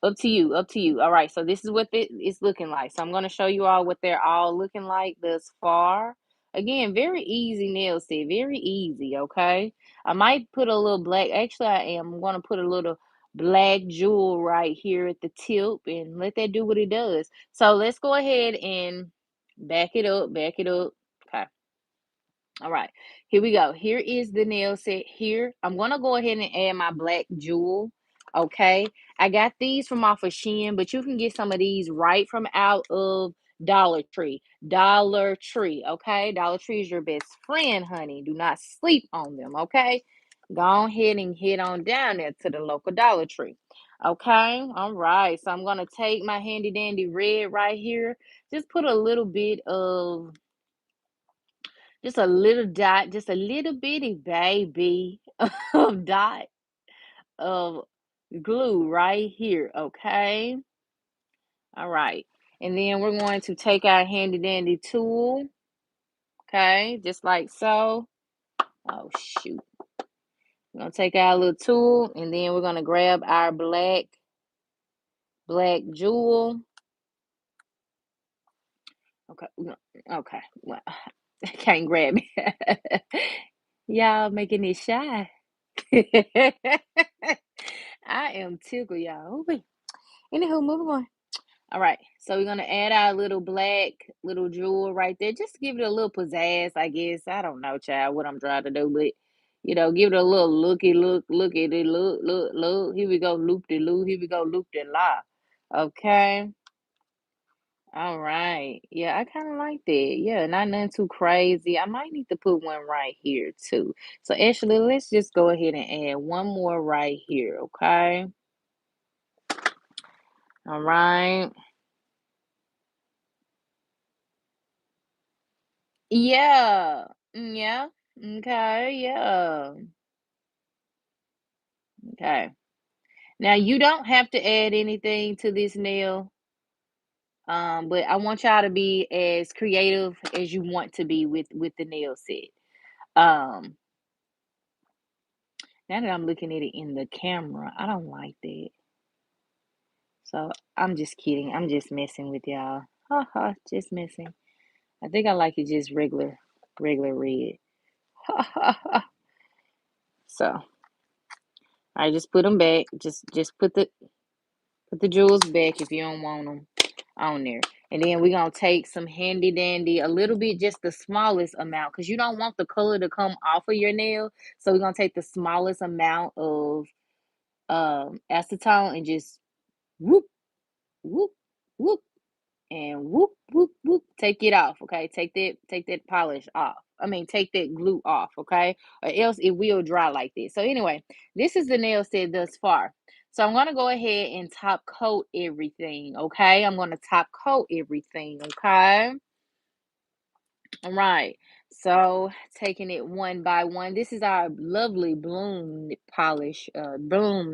Up to you, up to you. All right, so this is what it's looking like. So I'm going to show you all what they're all looking like thus far. Again, very easy nail set, very easy, okay? I might put a little black, actually I am. I'm going to put a little black jewel right here at the tip and let that do what it does. So let's go ahead and back it up, back it up. Okay. All right, here we go. Here is the nail set here. I'm going to go ahead and add my black jewel. Okay. I got these from off of Shein, but you can get some of these right from out of Dollar Tree. Dollar Tree. Okay. Dollar Tree is your best friend, honey. Do not sleep on them. Okay. Go ahead and head on down there to the local Dollar Tree. Okay. All right. So I'm going to take my handy dandy red right here. Just put a little bit of just a little dot, just a little bitty baby of dot of glue right here, okay? All right. And then we're going to take our handy dandy tool, okay? Just like so. Oh, shoot. We're going to take our little tool and then we're going to grab our black jewel. Okay. Okay. Well, I can't grab it. Y'all making it shy. I am tickled, y'all. Ooh-wee. Anywho, moving on. All right, so we're gonna add our little black little jewel right there, just to give it a little pizzazz, I guess. I don't know, child, what I'm trying to do, but give it a little look at it, look. Here we go, loop de loop. Here we go, loop de la. Okay. All right. Yeah, I kind of like that. Yeah, not nothing too crazy. I might need to put one right here too. So actually, let's just go ahead and add one more right here. Okay. All right. Yeah. Yeah. Okay. Yeah. Okay. Now you don't have to add anything to this nail. But I want y'all to be as creative as you want to be with the nail set. Um, Now that I'm looking at it in the camera, I don't like that. So I'm just kidding. I'm just messing with y'all. Ha ha, just messing. I think I like it just regular red. Ha ha ha. So I just put them back. Just put the jewels back if you don't want them on there. And then we're gonna take some handy dandy, a little bit, just the smallest amount, because you don't want the color to come off of your nail. So we're gonna take the smallest amount of acetone and just whoop, whoop, whoop. and whoop, whoop, whoop, take it off. Okay. Take that polish off. I mean, take that glue off. Okay. Or else it will dry like this. So, anyway, this is the nail set thus far. So, I'm going to go ahead and top coat everything. Okay. I'm going to top coat everything. Okay. All right. So, taking it one by one. This is our lovely bloom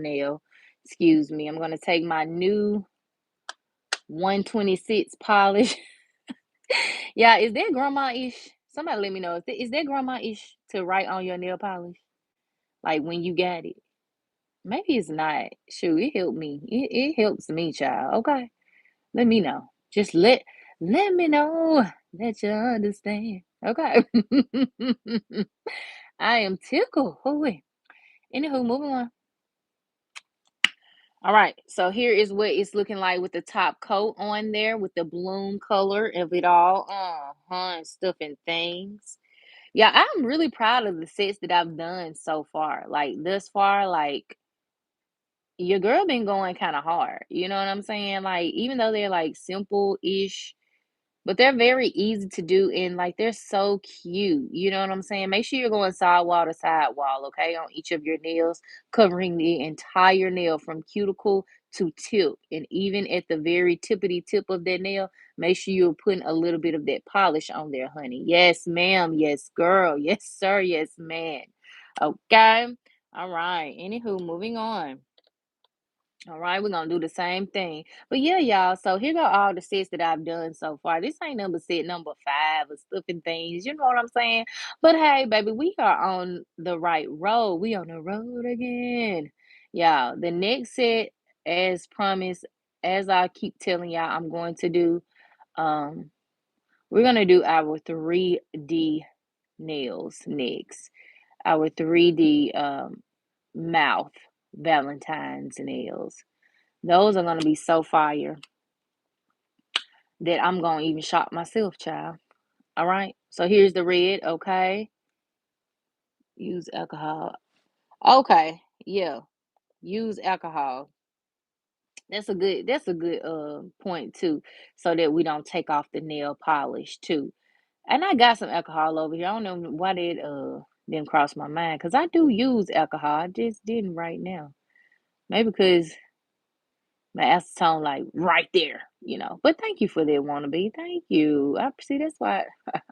nail. Excuse me. I'm going to take my new 126 polish. Yeah, is that grandma-ish? Somebody let me know. Is that grandma-ish to write on your nail polish? Like when you got it? Maybe it's not. Shoot, it helped me. It helps me, child. Okay. Let me know. Just let me know that you understand. Okay. I am tickled. Oh, wait. Anywho, moving on. All right. So here is what it's looking like with the top coat on there with the bloom color of it all. And stuff and things. Yeah, I'm really proud of the sets that I've done so far. Like thus far, like your girl been going kind of hard. You know what I'm saying? Like even though they're like simple-ish, but they're very easy to do and like they're so cute. You know what I'm saying? Make sure you're going sidewall to sidewall, okay, on each of your nails, covering the entire nail from cuticle to tip. And even at the very tippity tip of that nail, make sure you're putting a little bit of that polish on there, honey. Yes, ma'am. Yes, girl. Yes, sir. Yes, man. Okay. All right. Anywho, moving on. All right, we're gonna do the same thing. But yeah, y'all. So here go all the sets that I've done so far. This ain't number set number five or stuff and things. You know what I'm saying? But hey, baby, we are on the right road. We on the road again. Y'all, the next set, as promised, as I keep telling y'all, I'm going to do. Um, we're gonna do our 3D nails next. Our 3D mouth Valentine's nails. Those are gonna be so fire that I'm gonna even shock myself, child. All right. So here's the red. Okay. Use alcohol. Okay. Yeah. Use alcohol. That's a good point too, so that we don't take off the nail polish too. And I got some alcohol over here. I don't know why that didn't cross my mind because I do use alcohol. I just didn't right now. Maybe because my acetone like right there. But thank you for that wannabe. Thank you. I see that's why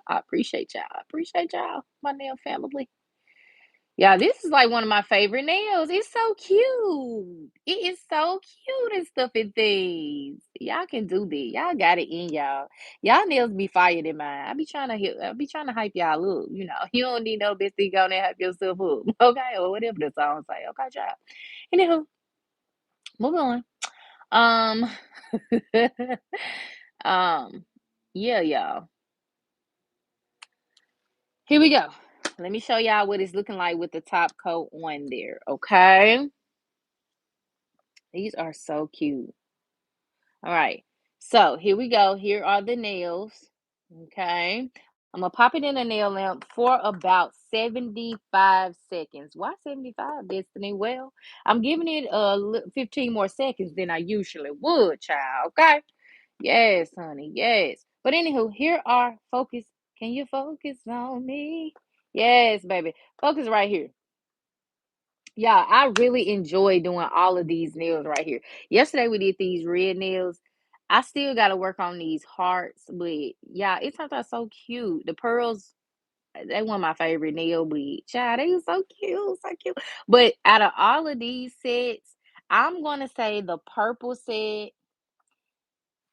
I appreciate y'all. I appreciate y'all, my nail family. Yeah, this is like one of my favorite nails. It's so cute. It is so cute and stuff and things. Y'all can do that. Y'all got it in y'all. Y'all nails be fire than mine. I be trying to hype y'all up. You don't need no bitch to go there and hype yourself up. Okay, or whatever the song say. Okay, y'all. Anywho, moving on. Um, um, yeah, y'all. Here we go. Let me show y'all what it's looking like with the top coat on there. Okay. These are so cute. All right. So here we go. Here are the nails. Okay. I'm gonna pop it in a nail lamp for about 75 seconds. Why 75, Destiny? Well, I'm giving it 15 more seconds than I usually would, child. Okay. Yes, honey. Yes. But anywho, here are focus. Can you focus on me? Yes, baby. Focus right here. Yeah, I really enjoy doing all of these nails right here. Yesterday we did these red nails. I still got to work on these hearts, but yeah, it turned out so cute. The pearls, they one of my favorite nail beads. Child, they were so cute, so cute. But out of all of these sets, I'm gonna say the purple set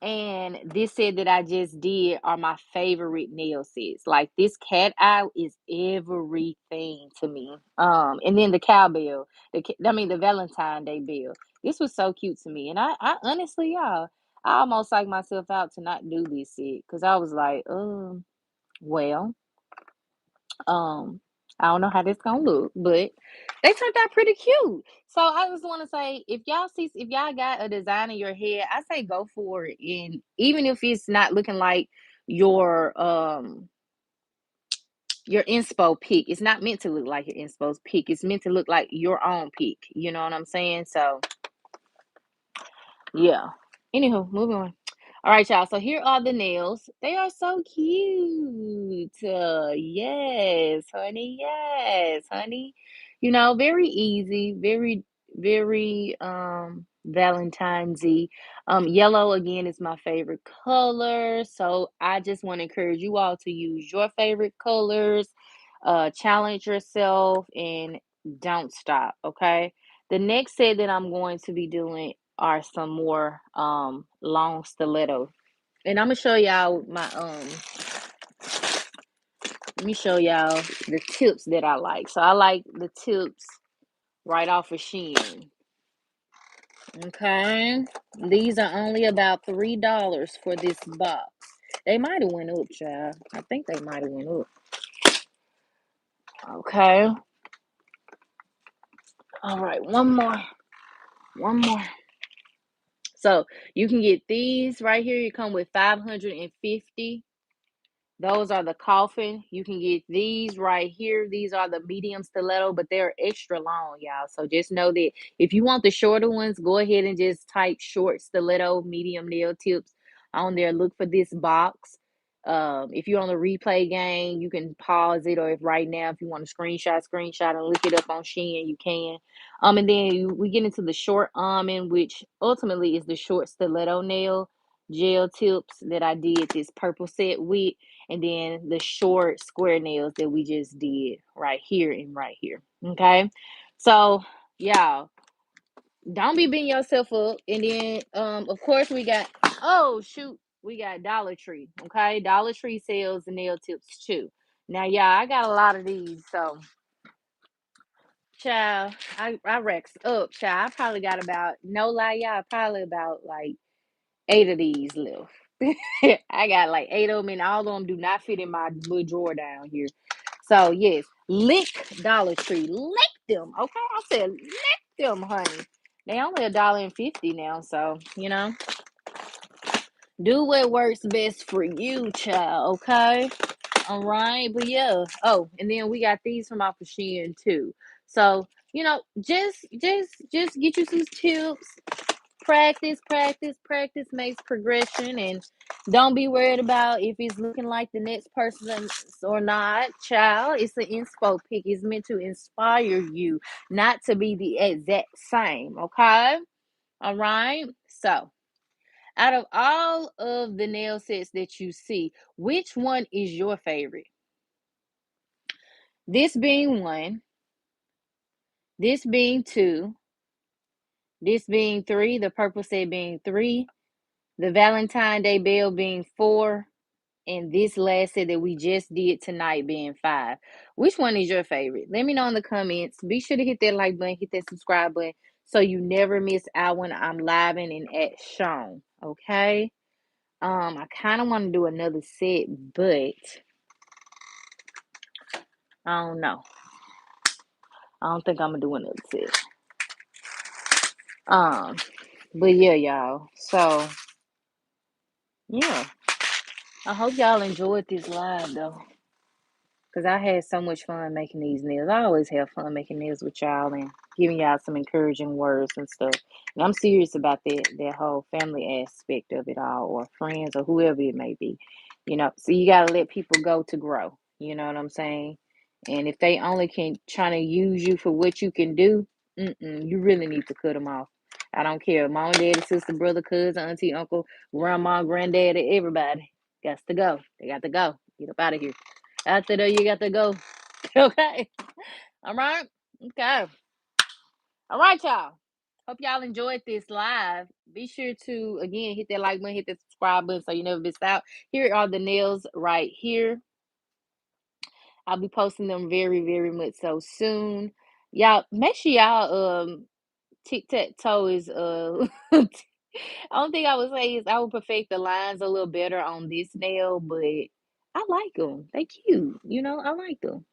and this set that I just did are my favorite nail sets. Like this cat eye is everything to me. And then the cowbell, the Valentine Day bell. This was so cute to me, and I honestly, y'all, I almost psyched myself out to not do this set because I was like, well, um, I don't know how this gonna look, but they turned out pretty cute. So I just want to say, if y'all got a design in your head, I say go for it. And even if it's not looking like your your inspo pick, it's not meant to look like your inspo's pick. It's meant to look like your own pick. You know what I'm saying? So yeah. Anywho, moving on. All right, y'all. So here are the nails. They are so cute. Yes, honey. Yes, honey. Very easy, very Valentine's-y. Yellow again is my favorite color. So I just want to encourage you all to use your favorite colors. Challenge yourself and don't stop, okay? The next set that I'm going to be doing are some more long stiletto. And I'm gonna show y'all my let me show y'all the tips that I like. So I like the tips right off of Shein. Okay. These are only about $3 for this box. They might have went up, child. I think they might have went up. Okay. All right, one more. One more. So you can get these right here. You come with 550. Those are the coffin. You can get these right here. These are the medium stiletto, but they're extra long, y'all. So just know that if you want the shorter ones, go ahead and just type short stiletto, medium nail tips on there. Look for this box. If you're on the replay game, you can pause it, or if right now, if you want to screenshot and look it up on Shein, you can. And then we get into the short almond, which ultimately is the short stiletto nail gel tips that I did this purple set with, and then the short square nails that we just did right here and right here. Okay, so y'all don't be beating yourself up. And then of course we got, oh shoot, we got Dollar Tree. Okay, Dollar Tree sells the nail tips too. Now y'all, I got a lot of these, so child, I racks up, child. I probably got about, no lie, y'all, probably about like 8 of these left. I got like 8 of them, and all of them do not fit in my little drawer down here. So yes, lick Dollar Tree, lick them. Okay, I said lick them, honey. They only $1.50 now, so do what works best for you, child. Okay, all right. But yeah. Oh, and then we got these from our Shein too. So just get you some tips. Practice makes progression, and don't be worried about if it's looking like the next person or not, child. It's an inspo pick. It's meant to inspire you, not to be the exact same. Okay, all right. So out of all of the nail sets that you see, which one is your favorite? This being one, this being two, this being three, the purple set being three, the Valentine Day bell being four, and this last set that we just did tonight being five. Which one is your favorite? Let me know in the comments. Be sure to hit that like button, hit that subscribe button, so you never miss out when I'm live and at Sean. Okay. I kind of want to do another set, but I don't know. I don't think I'm gonna do another set. Um, but yeah, y'all. So yeah, I hope y'all enjoyed this live though. Cause I had so much fun making these nails. I always have fun making nails with y'all and giving y'all some encouraging words and stuff. And I'm serious about that whole family aspect of it all, or friends, or whoever it may be. So you gotta let people go to grow. You know what I'm saying? And if they only can trying to use you for what you can do, you really need to cut them off. I don't care. Mom, daddy, sister, brother, cousin, auntie, uncle, grandma, granddaddy, everybody got to go. They got to go. Get up out of here. After that, you got to go. Okay. All right. Okay. All right, y'all. Hope y'all enjoyed this live. Be sure to, again, hit that like button, hit that subscribe button so you never miss out. Here are the nails right here. I'll be posting them very, very much so soon. Y'all, make sure y'all tic-tac-toe is only thing I would say is I would perfect the lines a little better on this nail, but I like them. They cute. I like them.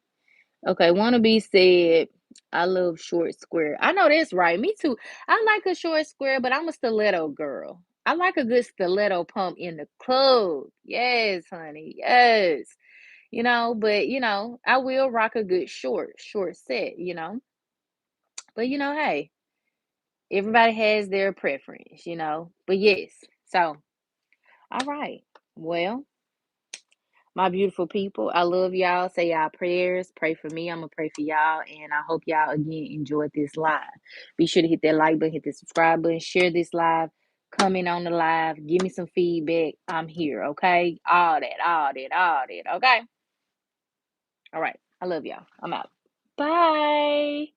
Okay, wannabe said, I love short square. I know that's right. Me too. I like a short square, but I'm a stiletto girl. I like a good stiletto pump in the club. Yes, honey. Yes. But I will rock a good short set. But hey, everybody has their preference. But yes. So All right. Well, my beautiful people, I love y'all. Say y'all prayers. Pray for me. I'm going to pray for y'all. And I hope y'all, again, enjoyed this live. Be sure to hit that like button, hit the subscribe button, share this live, comment on the live, give me some feedback. I'm here, okay? All that, all that, all that, okay? All right. I love y'all. I'm out. Bye.